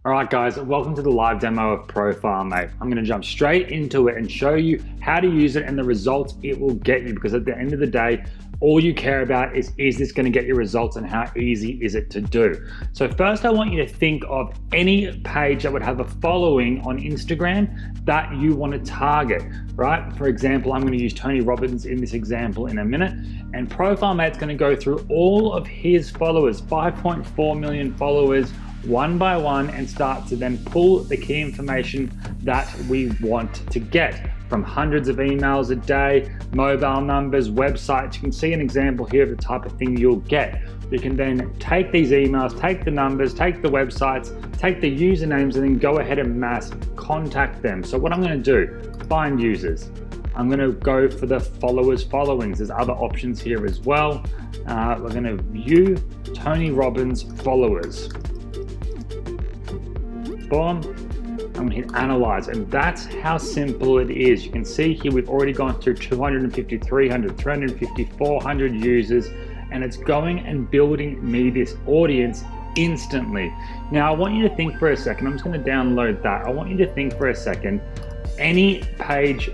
All right, guys, welcome to the live demo of Profilmate. I'm going to jump straight into it and show you how to use it and the results it will get you, because at the end of the day, all you care about is this going to get you results and how easy is it to do? So first, I want you to think of any page that would have a following on Instagram that you want to target, right? For example, I'm going to use Tony Robbins in this example in a minute, and Profilemate's going to go through all of his followers, 5.4 million followers, one by one, and start to then pull the key information that we want to get from hundreds of emails a day, mobile numbers, websites. You can see an example here of the type of thing you'll get. You can then take these emails, take the numbers, take the websites, take the usernames, and then go ahead and mass contact them. So what I'm going to do, find users. I'm going to go for the followers followings. There's other options here as well. We're going to view Tony Robbins followers. Boom, I'm going to hit analyze, and that's how simple it is. You can see here we've already gone through 250, 300, 350, 400 users, and it's going and building me this audience instantly. Now I want you to think for a second, I'm just going to download that. I want you to think for a second, any page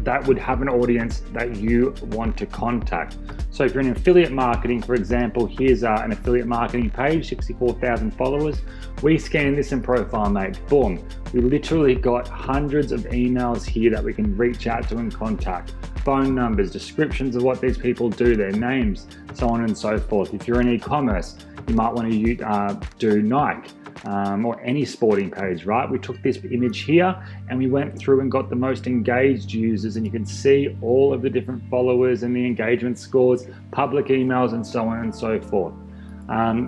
that would have an audience that you want to contact. So if you're in affiliate marketing, for example, here's an affiliate marketing page, 64,000 followers. We scan this in Profilmate, boom. We literally got hundreds of emails here that we can reach out to and contact. Phone numbers, descriptions of what these people do, their names, so on and so forth. If you're in e-commerce, you might want to do Nike. Or any sporting page, right? We took this image here and we went through and got the most engaged users, and you can see all of the different followers and the engagement scores, public emails, and so on and so forth.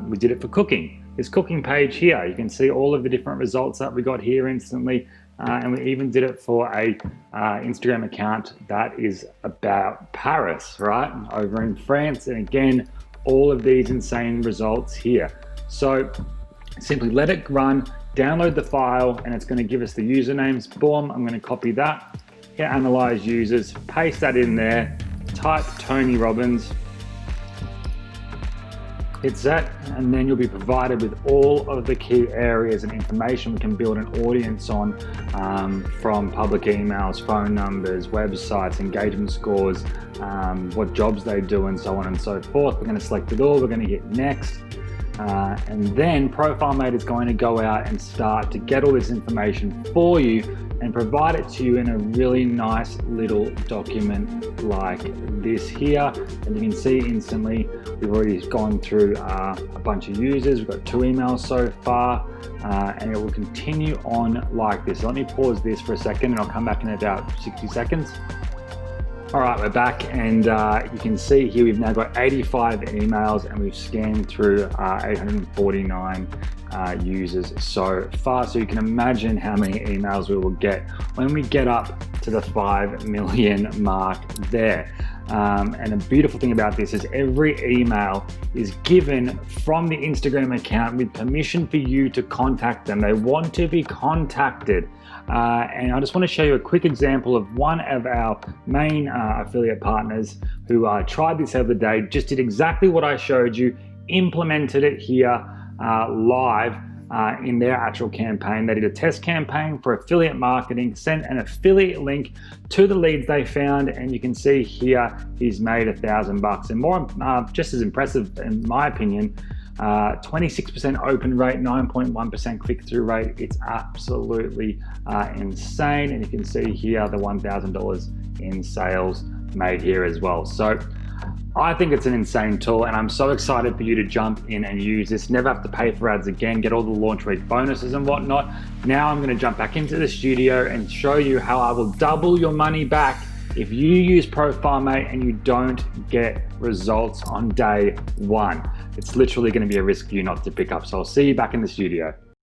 We did it for cooking. This cooking page here, you can see all of the different results that we got here instantly. And we even did it for a Instagram account that is about Paris, right? Over in France. And again, all of these insane results here. So simply let it run, download the file, and it's going to give us the usernames. Boom, I'm going to copy that, hit analyze users, paste that in there, type Tony Robbins, hit set, and then you'll be provided with all of the key areas and information we can build an audience on, from public emails, phone numbers, websites, engagement scores, what jobs they do, and so on and so forth. We're going to select it all, we're going to hit next. And then Profilmate is going to go out and start to get all this information for you and provide it to you in a really nice little document like this here. And you can see instantly, we've already gone through a bunch of users. We've got 2 emails so far, and it will continue on like this. So let me pause this for a second and I'll come back in about 60 seconds. All right, we're back, and you can see here we've now got 85 emails and we've scanned through 849 users so far. So you can imagine how many emails we will get when we get up to the 5 million mark there. And the beautiful thing about this is every email is given from the Instagram account with permission for you to contact them. They want to be contacted. And I just want to show you a quick example of one of our main affiliate partners who tried this the other day, just did exactly what I showed you, implemented it here live in their actual campaign. They did a test campaign for affiliate marketing, sent an affiliate link to the leads they found, and you can see here he's made $1,000. And more, just as impressive in my opinion, 26% open rate, 9.1% click-through rate. It's absolutely insane. And you can see here the $1,000 in sales made here as well. So I think it's an insane tool, and I'm so excited for you to jump in and use this. Never have to pay for ads again, get all the launch week bonuses and whatnot. Now I'm going to jump back into the studio and show you how I will double your money back if you use Profilmate and you don't get results on day 1. It's literally going to be a risk for you not to pick up. So I'll see you back in the studio.